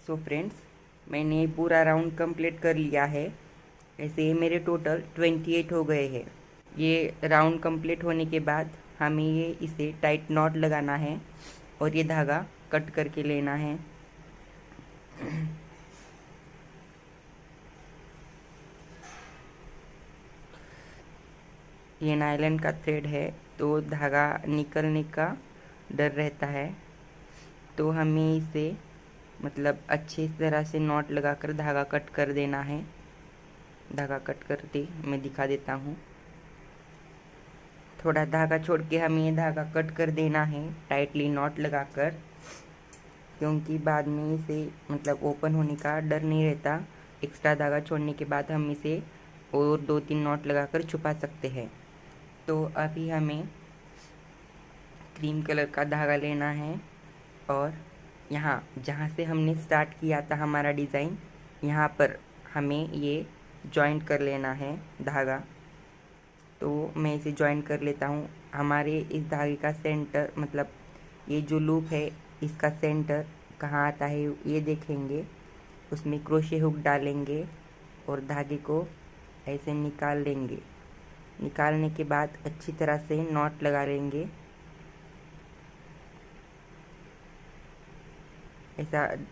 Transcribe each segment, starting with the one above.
So friends, मैंने पूरा round complete कर लिया है। ऐसे मेरे टोटल 28 हो गए हैं। ये राउंड कंप्लीट होने के बाद हमें ये इसे टाइट नॉट लगाना है और ये धागा कट करके लेना है। ये नायलॉन का थ्रेड है तो धागा निकलने का डर रहता है, तो हमें इसे अच्छी तरह से नॉट लगाकर धागा कट कर देना है। धागा कट करके मैं दिखा देता हूँ। थोड़ा धागा छोड़ के हमें ये धागा कट कर देना है टाइटली नॉट लगाकर, क्योंकि बाद में इसे ओपन होने का डर नहीं रहता। एक्स्ट्रा धागा छोड़ने के बाद हम इसे और 2-3 नॉट लगाकर छुपा सकते हैं। तो अभी हमें क्रीम कलर का धागा लेना है और यहाँ जहाँ से हमने स्टार्ट किया था हमारा डिज़ाइन, यहाँ पर हमें ये जॉइंट कर लेना है धागा। तो मैं इसे जॉइंट कर लेता हूँ। हमारे इस धागे का सेंटर ये जो लूप है इसका सेंटर कहाँ आता है ये देखेंगे। उसमें क्रोशे हुक डालेंगे और धागे को ऐसे निकाल लेंगे। निकालने के बाद अच्छी तरह से नॉट लगा लेंगे।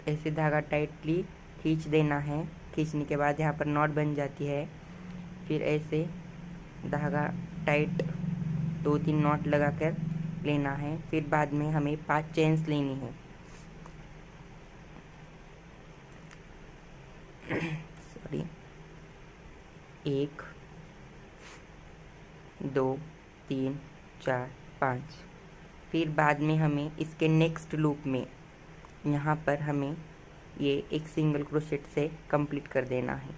ऐसे धागा टाइटली खींच देना है। खींचने के बाद यहाँ पर नॉट बन जाती है। फिर ऐसे धागा टाइट 2-3 नॉट लगाकर लेना है। फिर बाद में हमें 5 चेन्स लेनी है। सॉरी, 1 2 3 4 5। फिर बाद में हमें इसके नेक्स्ट लूप में यहाँ पर हमें ये एक सिंगल क्रोशेट से कंप्लीट कर देना है।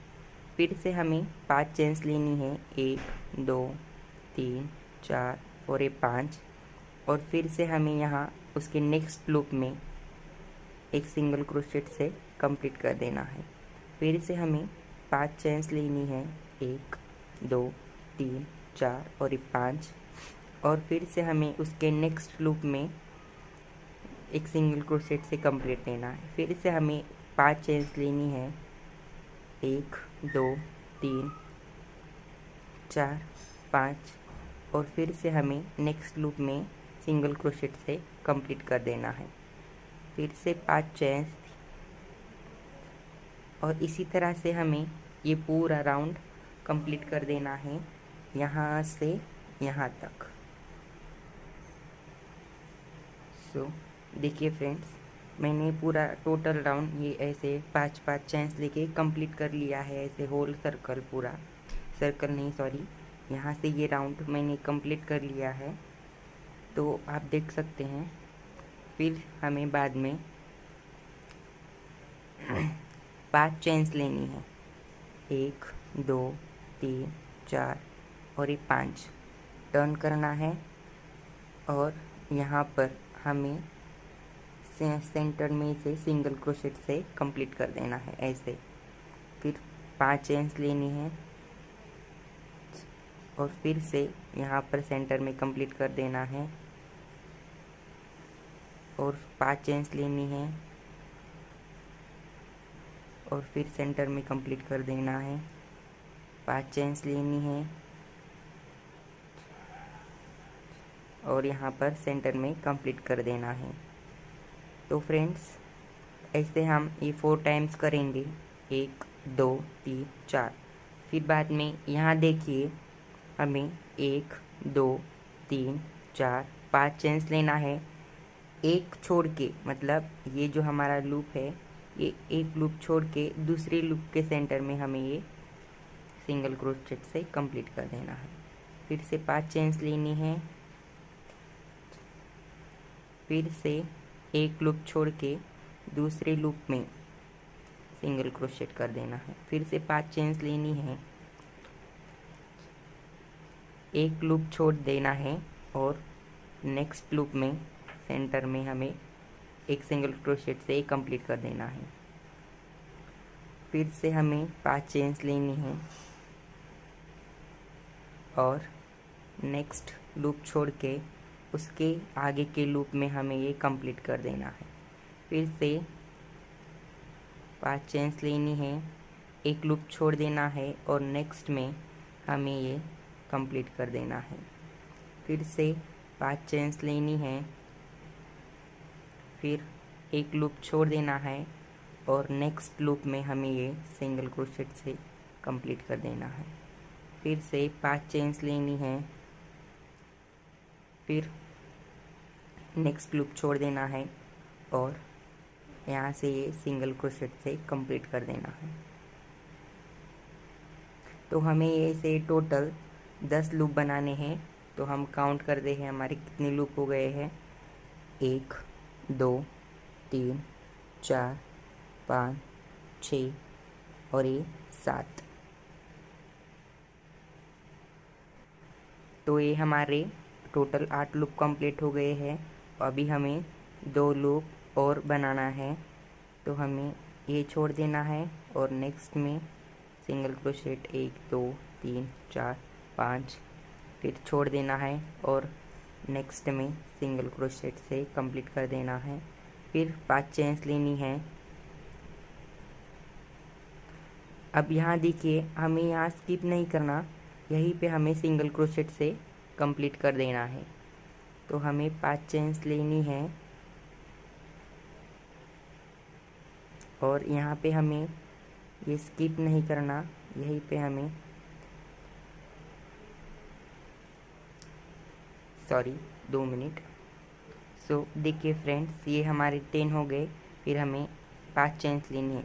फिर से हमें 5 चेन्स लेनी है, 1 2 3 4 और ये 5। और फिर से हमें यहाँ उसके नेक्स्ट लूप में एक सिंगल क्रोशेट से कंप्लीट कर देना है। फिर से हमें 5 चेन्स लेनी है, 1 2 3 4 और ये 5। और फिर से हमें उसके नेक्स्ट लूप में एक सिंगल क्रोशेट से कंप्लीट लेना है। फिर से हमें 5 चेन्स लेनी है, 1 2 3 4 5। और फिर से हमें नेक्स्ट लूप में सिंगल क्रोशेट से कंप्लीट कर देना है। फिर से 5 चेन्स। और इसी तरह से हमें ये पूरा राउंड कंप्लीट कर देना है, यहाँ से यहाँ तक। देखिए फ्रेंड्स, मैंने पूरा टोटल राउंड ये ऐसे 5-5 चेन्स लेके कंप्लीट कर लिया है। ऐसे होल सर्कल, पूरा सर्कल नहीं सॉरी, यहाँ से ये राउंड मैंने कंप्लीट कर लिया है। तो आप देख सकते हैं। फिर हमें बाद में 5 चेन्स लेनी है, 1 2 3 4 और ये 5 टर्न करना है। और यहाँ पर हमें सेंटर में से सिंगल क्रोशेट से कंप्लीट कर देना है ऐसे। फिर 5 चेन्स लेनी है और फिर से यहाँ पर सेंटर में कंप्लीट कर देना है। और 5 चेन्स लेनी है और फिर सेंटर में कंप्लीट कर देना है। 5 चेन्स लेनी है और यहाँ पर सेंटर में कंप्लीट कर देना है। तो फ्रेंड्स, ऐसे हम ये 4 टाइम्स करेंगे, 1 2 3 4। फिर बाद में यहाँ देखिए हमें 1 2 3 4 5 चेन्स लेना है। एक छोड़ के ये जो हमारा लूप है, ये एक लूप छोड़ के दूसरे लूप के सेंटर में हमें ये सिंगल क्रोशेट से कंप्लीट कर देना है। फिर से 5 चेन्स लेनी है। फिर से एक लूप छोड़ के दूसरे लूप में सिंगल क्रोशेट कर देना है। फिर से 5 चेन्स लेनी है, एक लूप छोड़ देना है और नेक्स्ट लूप में सेंटर में हमें एक सिंगल क्रोशेट से कंप्लीट कर देना है। फिर से हमें 5 चेन्स लेनी है और नेक्स्ट लूप छोड़ के उसके आगे के लूप में हमें ये कंप्लीट कर देना है। फिर से 5 चेन्स लेनी है, एक लूप छोड़ देना है और नेक्स्ट में हमें ये कंप्लीट कर देना है। फिर से 5 चेन्स लेनी है, फिर एक लूप छोड़ देना है और नेक्स्ट लूप में हमें ये सिंगल क्रोशेट से कंप्लीट कर देना है। फिर से 5 चेन्स लेनी है, फिर नेक्स्ट लूप छोड़ देना है और यहाँ से ये सिंगल क्रोशेट से कंप्लीट कर देना है। तो हमें ये से टोटल 10 लूप बनाने हैं। तो हम काउंट कर दे हैं हमारे कितने लूप हो गए हैं। 1 2 3 4 5 6 और ये 7। तो ये हमारे टोटल 8 लूप कंप्लीट हो गए हैं। अभी हमें 2 लूप और बनाना है। तो हमें ये छोड़ देना है और नेक्स्ट में सिंगल क्रोशेट 1 2 3 4 5 फिर छोड़ देना है और नेक्स्ट में सिंगल क्रोशेट से कंप्लीट कर देना है। फिर 5 चेन्स लेनी है। अब यहाँ देखिए हमें यहाँ स्किप नहीं करना, यहीं पे हमें सिंगल क्रोशेट से कंप्लीट कर देना है। तो हमें 5 चेन्स लेनी है और यहाँ पे हमें ये स्किप नहीं करना, यहीं पे हमें सॉरी 2 मिनट। सो देखिए फ्रेंड्स, ये हमारे 10 हो गए। फिर हमें 5 चेन्स लेनी है,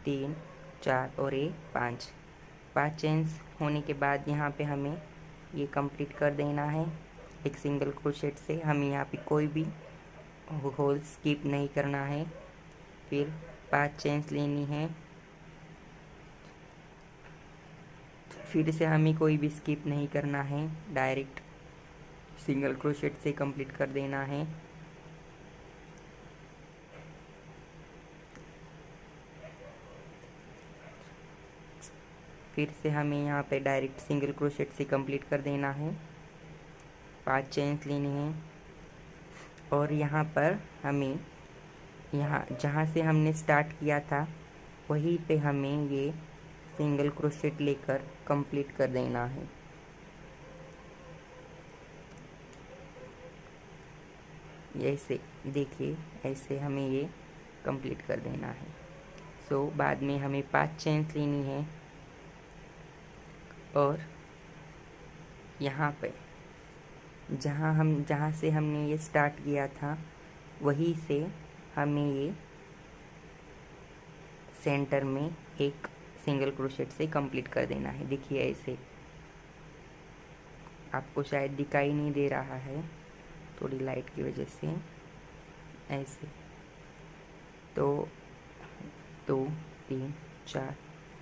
3 4 और ये 5 चेन्स होने के बाद यहाँ पे हमें ये कंप्लीट कर देना है एक सिंगल क्रोशेट से। हमें यहाँ पे कोई भी होल स्किप नहीं करना है। फिर 5 चेन्स लेनी है, फिर से हमें कोई भी स्किप नहीं करना है, डायरेक्ट सिंगल क्रोशेट से कंप्लीट कर देना है। फिर से हमें यहाँ पे डायरेक्ट सिंगल क्रोशेट से कंप्लीट कर देना है। 5 चेन्स लेनी है और यहाँ पर हमें यहाँ जहाँ से हमने स्टार्ट किया था वहीं पे हमें ये सिंगल क्रोशेट लेकर कंप्लीट कर देना है। ऐसे देखिए, ऐसे हमें ये कंप्लीट कर देना है। सो बाद में हमें 5 चेन्स लेनी है और यहाँ पे जहाँ से हमने ये स्टार्ट किया था वहीं से हमें ये सेंटर में एक सिंगल क्रोशेट से कंप्लीट कर देना है। देखिए ऐसे, आपको शायद दिखाई नहीं दे रहा है थोड़ी लाइट की वजह से। ऐसे तो 2 3 4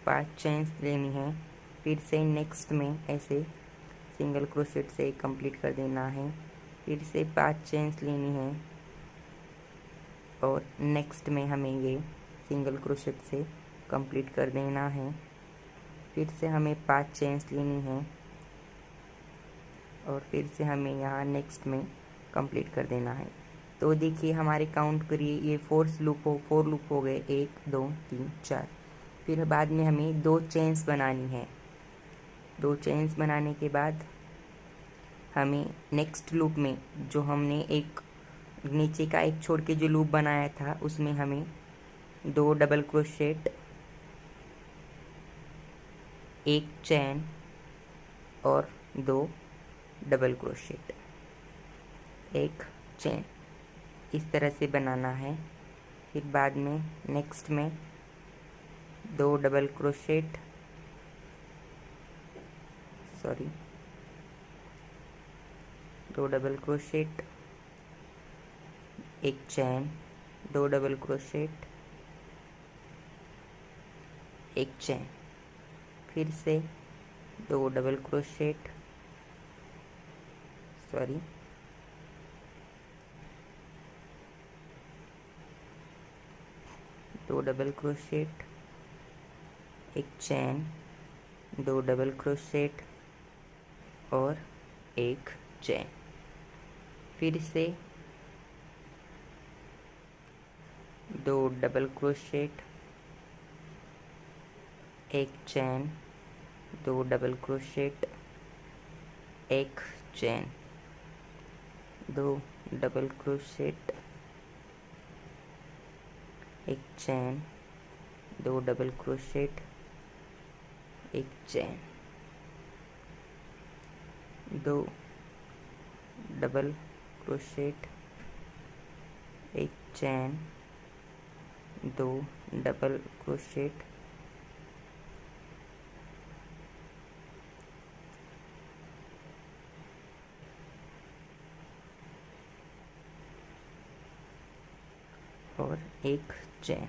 5 चेन्स लेनी है, फिर से नेक्स्ट में ऐसे सिंगल क्रोशेट से कंप्लीट कर देना है। फिर से 5 चेन्स लेनी है और नेक्स्ट में हमें ये सिंगल क्रोशेट से कंप्लीट कर देना है। फिर से हमें 5 चेन्स लेनी है और फिर से हमें यहाँ नेक्स्ट में कंप्लीट कर देना है। तो देखिए हमारे काउंट करिए, ये 4 लूप हो गए, 1 2 3 4। फिर बाद में हमें 2 चेन्स बनानी है। 2 चेन्स बनाने के बाद हमें नेक्स्ट लूप में जो हमने एक नीचे का एक छोड़ के जो लूप बनाया था उसमें हमें 2 डबल क्रोशेट, 1 चैन और 2 डबल क्रोशेट, 1 चैन इस तरह से बनाना है। फिर बाद में नेक्स्ट में 2 डबल क्रोशेट, 2 डबल क्रोशेट, 1 चैन, 2 डबल क्रोशेट, 1 चैन, फिर से 2 डबल क्रोशेट, 2 डबल क्रोशेट, 1 चैन, 2 डबल क्रोशेट और 1 चैन। फिर से दो डबल क्रोशेट, एक चैन, दो डबल क्रोशेट, एक चैन, दो डबल क्रोशेट, एक चैन, दो डबल क्रोशेट, एक चैन, दो डबल क्रोशेट, एक चैन, दो डबल क्रोशेट, और एक चैन।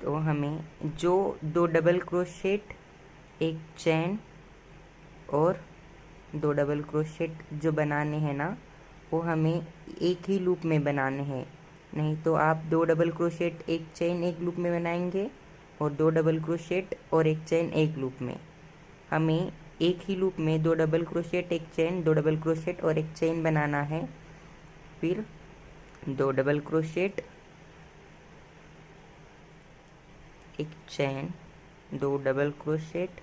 तो हमें जो दो डबल क्रोशेट, एक चैन और दो डबल क्रोशेट जो बनाने हैं ना, वो हमें एक ही लूप में बनाने हैं। नहीं तो आप दो डबल क्रोशेट एक चैन एक लूप में बनाएंगे और दो डबल क्रोशेट और एक चैन एक लूप में। हमें एक ही लूप में दो डबल क्रोशेट एक चैन, दो डबल क्रोशेट और एक चैन बनाना है। फिर दो डबल क्रोशेट, एक चैन, दो डबल क्रोशेट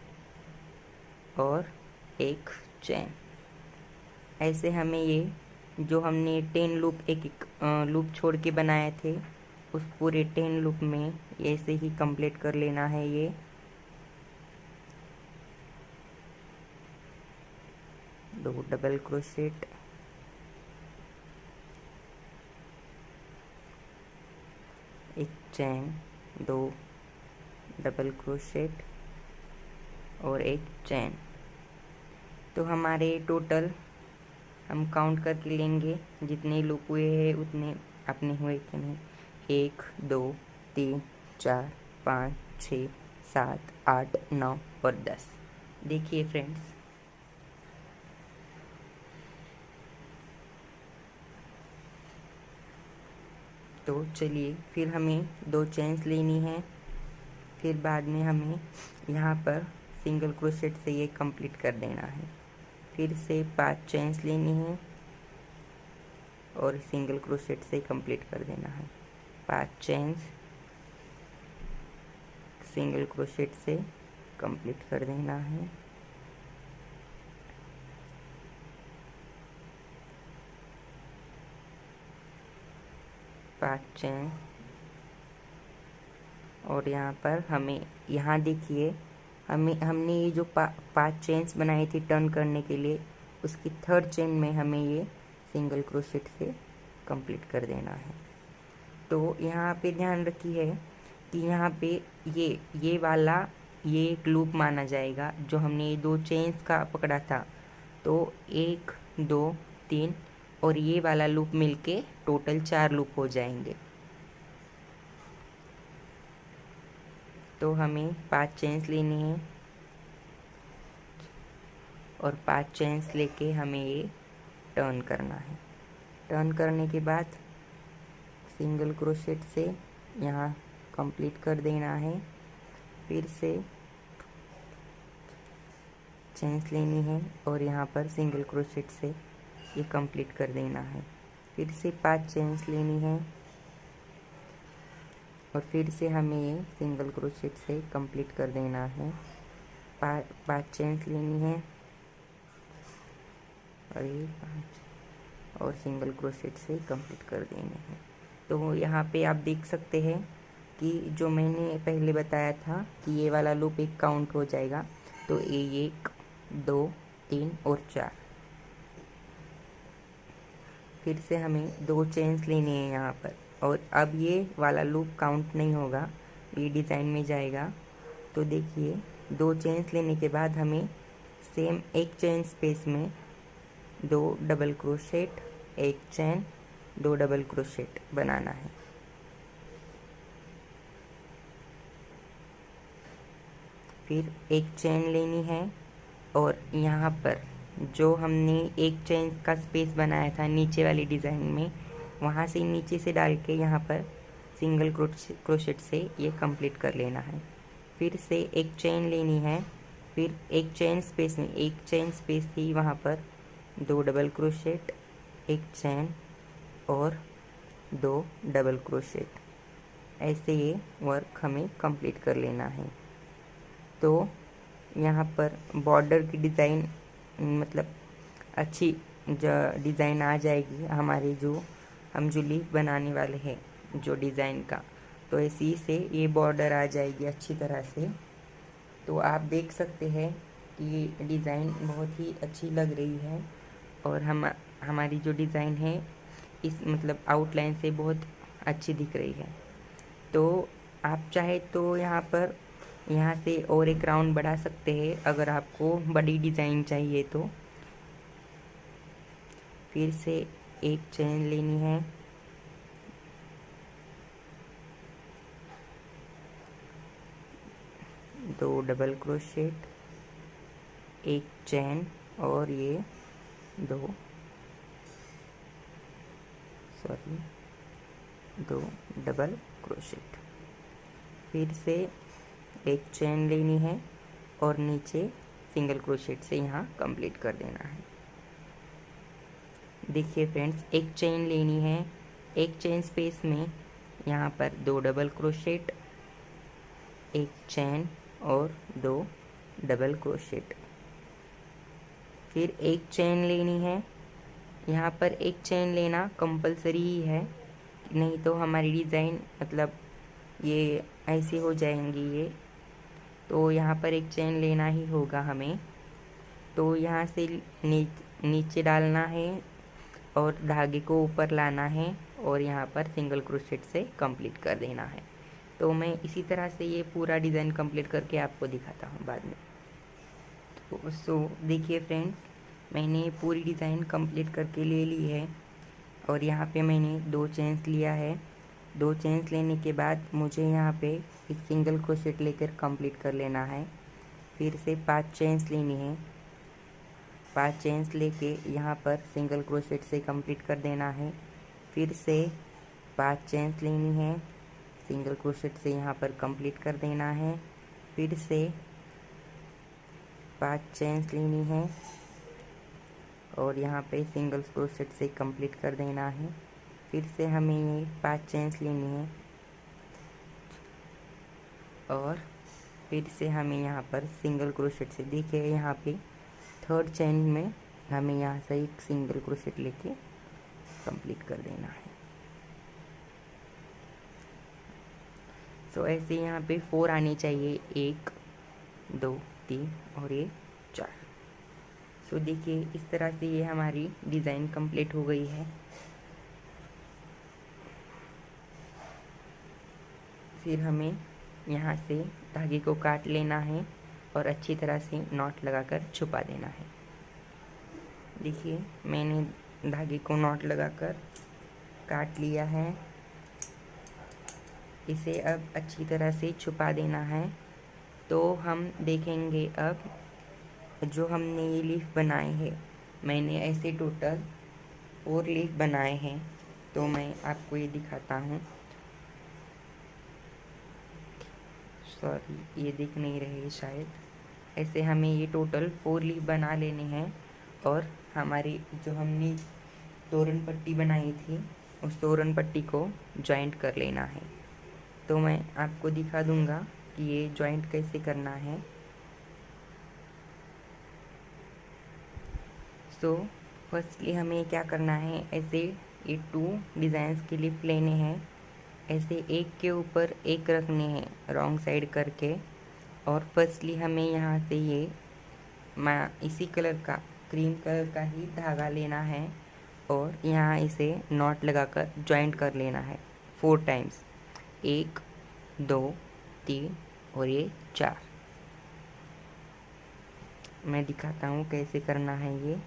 और एक चैन। ऐसे हमें ये जो हमने 10 लूप एक एक लूप छोड़ के बनाए थे, उस पूरे 10 लूप में ऐसे ही कंप्लीट कर लेना है। ये दो डबल क्रोशेट, एक चैन, दो डबल क्रोशेट और एक चैन। तो हमारे टोटल हम काउंट करके लेंगे, जितने लूप हुए हैं उतने अपने हुए कि नहीं। 1 2 3 4 5 6 7 8 9 और 10। देखिए फ्रेंड्स, तो चलिए फिर हमें दो चेन्स लेनी है। फिर बाद में हमें यहाँ पर सिंगल क्रोशेट से ये कंप्लीट कर देना है। फिर से 5 चेन्स लेनी है और सिंगल क्रोशेट से कंप्लीट कर देना है। 5 चेन्स सिंगल क्रोशेट से कंप्लीट कर देना है। पाँच चेन, और यहाँ पर हमें यहाँ देखिए हमने ये जो 5 चेन्स बनाई थी टर्न करने के लिए, उसकी थर्ड चेन में हमें ये सिंगल क्रोशेट से कंप्लीट कर देना है। तो यहाँ पे ध्यान रखिए कि यहाँ पे ये वाला ये एक लूप माना जाएगा जो हमने ये 2 चेन्स का पकड़ा था। तो 1 2 3 और ये वाला लूप मिलके टोटल 4 लूप हो जाएंगे। तो हमें 5 चेन्स लेनी है और 5 चेन्स लेके हमें ये टर्न करना है। टर्न करने के बाद सिंगल क्रोशेट से यहाँ कंप्लीट कर देना है। फिर से चेन्स लेनी है और यहाँ पर सिंगल क्रोशेट से ये कंप्लीट कर देना है। फिर से 5 चेन्स लेनी है और फिर से हमें ये सिंगल क्रोशेट से कंप्लीट कर देना है। 5 चेन्स लेनी है और ये 5 और सिंगल क्रोशेट से कंप्लीट कर देने हैं। तो यहाँ पे आप देख सकते हैं कि जो मैंने पहले बताया था कि ये वाला लूप एक काउंट हो जाएगा। तो ये 1 2 3 और 4। फिर से हमें 2 चेन्स लेनी है यहाँ पर, और अब ये वाला लूप काउंट नहीं होगा, ये डिज़ाइन में जाएगा। तो देखिए 2 चेन्स लेने के बाद हमें सेम एक चेन स्पेस में 2 डबल क्रोशेट, एक चेन, 2 डबल क्रोशेट बनाना है। फिर एक चेन लेनी है और यहाँ पर जो हमने एक चेन का स्पेस बनाया था नीचे वाली डिज़ाइन में, वहाँ से नीचे से डाल के यहाँ पर सिंगल क्रोशेट से ये कंप्लीट कर लेना है। फिर से एक चेन लेनी है, फिर एक चेन स्पेस में एक चेन स्पेस थी, वहाँ पर 2 डबल क्रोशेट, एक चेन और 2 डबल क्रोशेट। ऐसे ये वर्क हमें कंप्लीट कर लेना है। तो यहाँ पर बॉर्डर की डिज़ाइन मतलब अच्छी डिज़ाइन आ जाएगी हमारे हम जो लीफ बनाने वाले हैं जो डिज़ाइन का, तो इसी से ये बॉर्डर आ जाएगी अच्छी तरह से। तो आप देख सकते हैं कि ये डिज़ाइन बहुत ही अच्छी लग रही है और हमारी जो डिज़ाइन है इस मतलब आउटलाइन से बहुत अच्छी दिख रही है। तो आप चाहे तो यहाँ से और एक राउंड बढ़ा सकते हैं अगर आपको बड़ी डिज़ाइन चाहिए तो। फिर से एक चेन लेनी है, दो डबल क्रोशेट, एक चेन और ये दो डबल क्रोशेट। फिर से एक चेन लेनी है और नीचे सिंगल क्रोशेट से यहाँ कंप्लीट कर देना है। देखिए फ्रेंड्स, एक चेन लेनी है, एक चेन स्पेस में यहाँ पर दो डबल क्रोशेट, एक चेन और दो डबल क्रोशेट। फिर एक चेन लेनी है, यहाँ पर एक चेन लेना कंपलसरी ही है, नहीं तो हमारी डिज़ाइन मतलब ये ऐसी हो जाएंगी ये। तो यहाँ पर एक चेन लेना ही होगा हमें। तो यहाँ से नीचे डालना है और धागे को ऊपर लाना है और यहाँ पर सिंगल क्रोशेट से कंप्लीट कर देना है। तो मैं इसी तरह से ये पूरा डिज़ाइन कंप्लीट करके आपको दिखाता हूँ बाद में। तो देखिए फ्रेंड्स, मैंने पूरी डिज़ाइन कंप्लीट करके ले ली है और यहाँ पे मैंने दो चेन्स लिया है। दो चेन्स लेने के बाद मुझे यहाँ पे एक सिंगल क्रोशेट लेकर कंप्लीट कर लेना है। फिर से 5 चेन्स लेनी है, 5 चेन्स लेके यहाँ पर सिंगल क्रोशेट से कंप्लीट कर देना है। फिर से 5 चेन्स लेनी है, सिंगल क्रोशेट से यहाँ पर कंप्लीट कर देना है। फिर से 5 चेन्स लेनी है और यहाँ पे सिंगल क्रोशेट से कंप्लीट कर देना है। फिर से हमें ये 5 चेन्स लेनी है और फिर से हमें यहाँ पर सिंगल क्रोशेट से, देखिए यहाँ पे 3rd चेन में हमें यहाँ से एक सिंगल क्रोशेट लेके कंप्लीट कर देना है। तो ऐसे यहाँ पे 4 आनी चाहिए, 1 2 3 और ये 4। सो देखिए इस तरह से ये हमारी डिज़ाइन कंप्लीट हो गई है। फिर हमें यहाँ से धागे को काट लेना है और अच्छी तरह से नॉट लगाकर छुपा देना है। देखिए मैंने धागे को नॉट लगाकर काट लिया है। इसे अब अच्छी तरह से छुपा देना है। तो हम देखेंगे अब जो हमने ये लीफ बनाए हैं, मैंने ऐसे टोटल 4 लीफ बनाए हैं। तो मैं आपको ये दिखाता हूँ। सॉरी, ये दिख नहीं रहे शायद। ऐसे हमें ये टोटल 4 लीफ बना लेने हैं और हमारी जो हमने तोरण पट्टी बनाई थी उस तोरण पट्टी को जॉइंट कर लेना है। तो मैं आपको दिखा दूंगा कि ये जॉइंट कैसे करना है। तो फर्स्टली हमें क्या करना है, ऐसे ये 2 डिज़ाइंस के लीफ लेने हैं, ऐसे एक के ऊपर एक रखने हैं रॉन्ग साइड करके। और फर्स्टली हमें यहाँ से ये इसी कलर का, क्रीम कलर का ही धागा लेना है और यहाँ इसे नॉट लगाकर जॉइंट कर लेना है 4 टाइम्स, 1 2 3 और ये 4। मैं दिखाता हूँ कैसे करना है ये।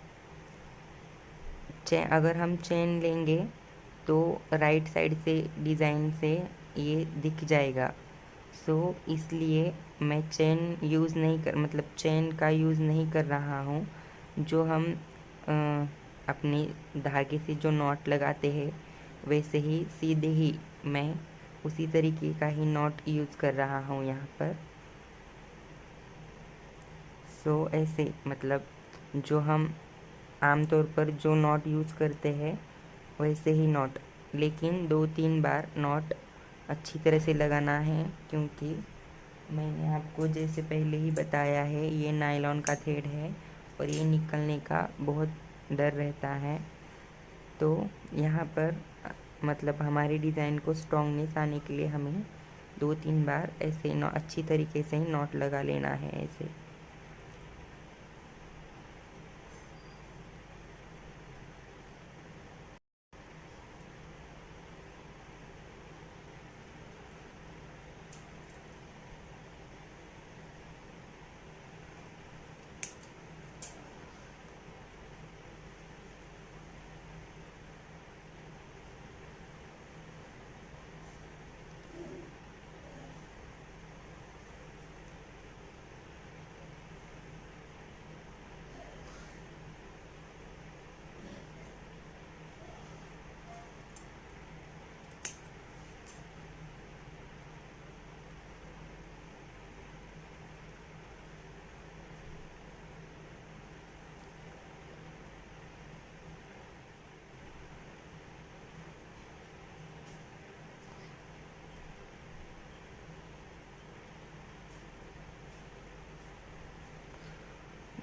अगर हम चेन लेंगे तो राइट साइड से डिज़ाइन से ये दिख जाएगा। सो इसलिए मैं चेन यूज़ नहीं कर मतलब चेन का यूज़ नहीं कर रहा हूँ। जो हम अपने धागे से जो नॉट लगाते हैं वैसे ही सीधे ही मैं उसी तरीके का ही नॉट यूज़ कर रहा हूँ यहाँ पर। सो ऐसे मतलब जो हम आमतौर पर जो नॉट यूज़ करते हैं वैसे ही नॉट, लेकिन 2-3 बार नॉट अच्छी तरह से लगाना है, क्योंकि मैंने आपको जैसे पहले ही बताया है ये नायलॉन का थ्रेड है और ये निकलने का बहुत डर रहता है। तो यहाँ पर मतलब हमारी डिज़ाइन को स्ट्रॉन्गनेस आने के लिए हमें 2-3 बार ऐसे अच्छी तरीके से नॉट लगा लेना है ऐसे।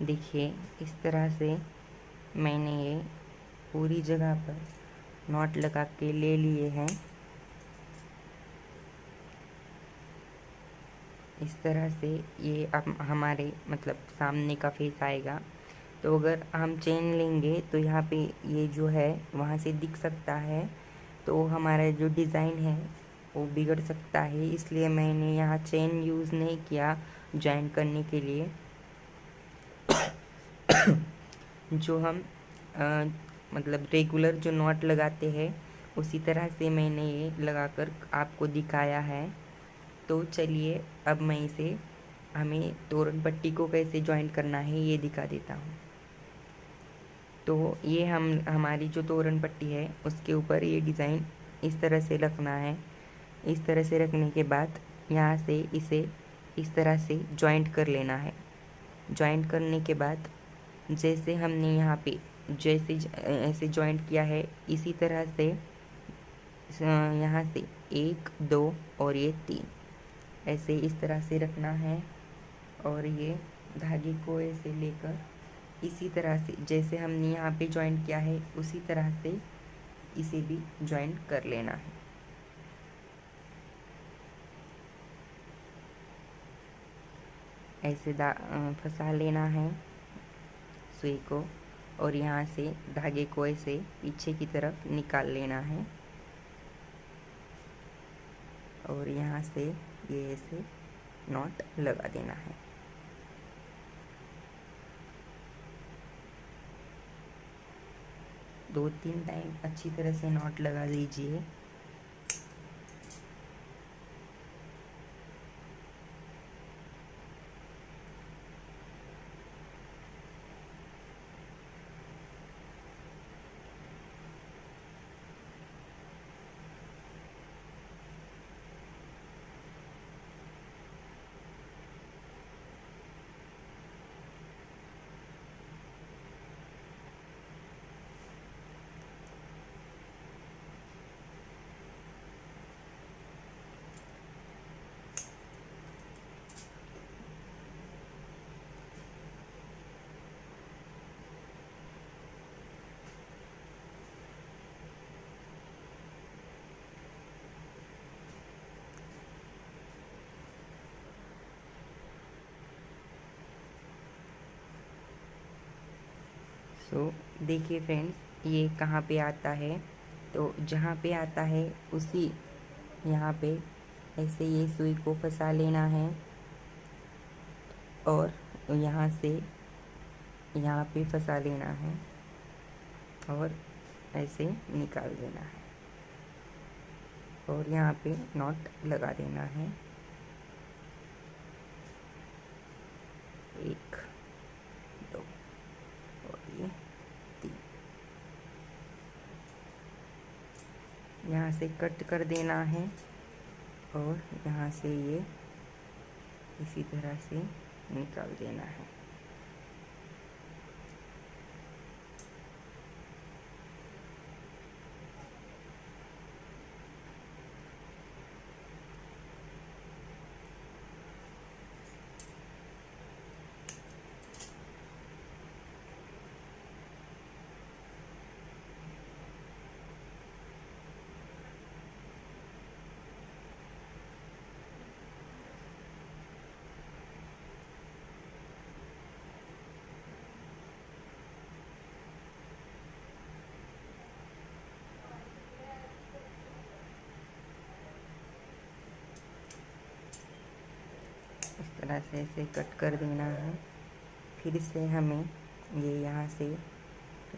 देखिए इस तरह से मैंने ये पूरी जगह पर नॉट लगा के ले लिए हैं। इस तरह से ये अब हमारे मतलब सामने का फेस आएगा। तो अगर हम चेन लेंगे तो यहाँ पे ये जो है वहाँ से दिख सकता है, तो हमारा जो डिज़ाइन है वो बिगड़ सकता है। इसलिए मैंने यहाँ चेन यूज़ नहीं किया जॉइन करने के लिए। जो हम मतलब रेगुलर जो नॉट लगाते हैं उसी तरह से मैंने ये लगाकर आपको दिखाया है। तो चलिए अब मैं इसे हमें तोरण पट्टी को कैसे जॉइंट करना है ये दिखा देता हूँ। तो ये हमारी जो तोरण पट्टी है उसके ऊपर ये डिज़ाइन इस तरह से रखना है। इस तरह से रखने के बाद यहाँ से इसे इस तरह से जॉइंट कर लेना है। जॉइंट करने के बाद जैसे हमने यहाँ पे जैसे ऐसे जॉइंट किया है इसी तरह से यहाँ से 1 2 और ये 3 ऐसे इस तरह से रखना है। और ये धागे को ऐसे लेकर इसी तरह से जैसे हमने यहाँ पे जॉइंट किया है उसी तरह से इसे भी जॉइंट कर लेना है। ऐसे फंसा लेना है सुई को और यहाँ से धागे को ऐसे पीछे की तरफ निकाल लेना है और यहाँ से ये ऐसे नॉट लगा देना है। दो तीन टाइम अच्छी तरह से नॉट लगा दीजिए। तो देखिए फ्रेंड्स ये कहाँ पे आता है, तो जहाँ पे आता है उसी यहाँ पे ऐसे ये सुई को फंसा लेना है और यहाँ से यहाँ पे फंसा लेना है और ऐसे निकाल देना है और यहाँ पे नॉट लगा देना है। 1 2 और ये 3 यहाँ से कट कर देना है और यहाँ से ये इसी तरह से निकाल देना है। तरह से ऐसे कट कर देना है। फिर से हमें ये यहाँ से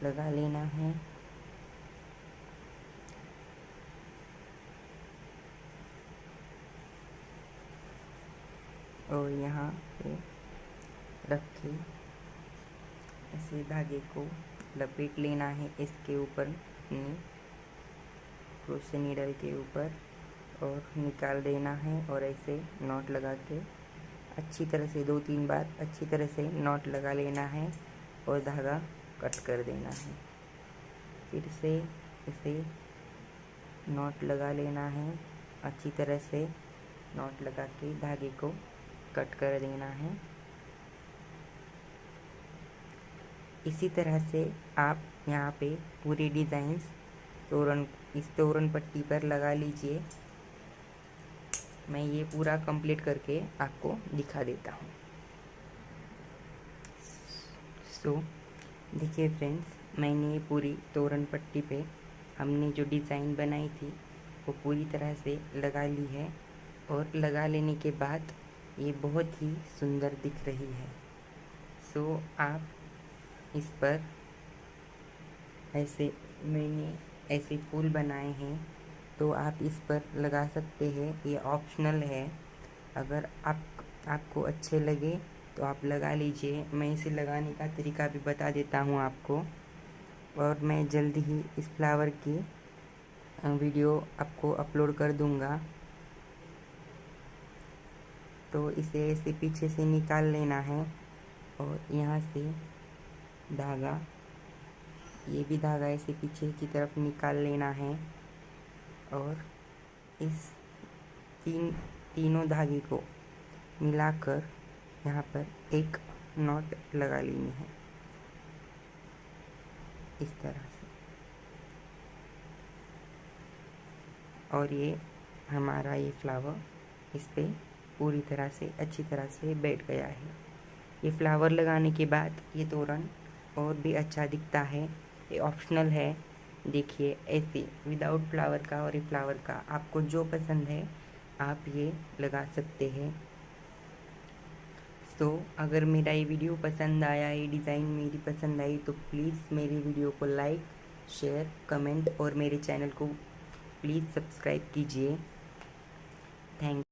लगा लेना है और यहाँ पे रख के ऐसे धागे को लपेट लेना है इसके ऊपर, क्रोशे नीडल के ऊपर, और निकाल देना है और ऐसे नॉट लगा के अच्छी तरह से 2-3 बार अच्छी तरह से नॉट लगा लेना है और धागा कट कर देना है। फिर से इसे नॉट लगा लेना है, अच्छी तरह से नॉट लगा के धागे को कट कर देना है। इसी तरह से आप यहाँ पे पूरी डिज़ाइंस इस तोरण पट्टी पर लगा लीजिए। मैं ये पूरा कंप्लीट करके आपको दिखा देता हूँ। देखिए फ्रेंड्स, मैंने ये पूरी तोरण पट्टी पे हमने जो डिज़ाइन बनाई थी वो पूरी तरह से लगा ली है और लगा लेने के बाद ये बहुत ही सुंदर दिख रही है। आप इस पर ऐसे मैंने ऐसे फूल बनाए हैं तो आप इस पर लगा सकते हैं, ये ऑप्शनल है। अगर आपको अच्छे लगे तो आप लगा लीजिए। मैं इसे लगाने का तरीका भी बता देता हूँ आपको, और मैं जल्दी ही इस फ्लावर की वीडियो आपको अपलोड कर दूँगा। तो इसे ऐसे पीछे से निकाल लेना है और यहाँ से धागा, ये भी धागा ऐसे पीछे की तरफ निकाल लेना है और इस तीनों धागे को मिलाकर यहाँ पर एक नॉट लगा लेनी है इस तरह से। और ये हमारा ये फ्लावर इस पे पूरी तरह से अच्छी तरह से बैठ गया है। ये फ्लावर लगाने के बाद ये तोरण और भी अच्छा दिखता है। ये ऑप्शनल है। देखिए ऐसे विदाउट फ्लावर का और ये फ्लावर का, आपको जो पसंद है आप ये लगा सकते हैं। अगर मेरा ये वीडियो पसंद आया, ये डिज़ाइन मेरी पसंद आई, तो प्लीज़ मेरी वीडियो को लाइक, शेयर, कमेंट और मेरे चैनल को प्लीज़ सब्सक्राइब कीजिए। थैंक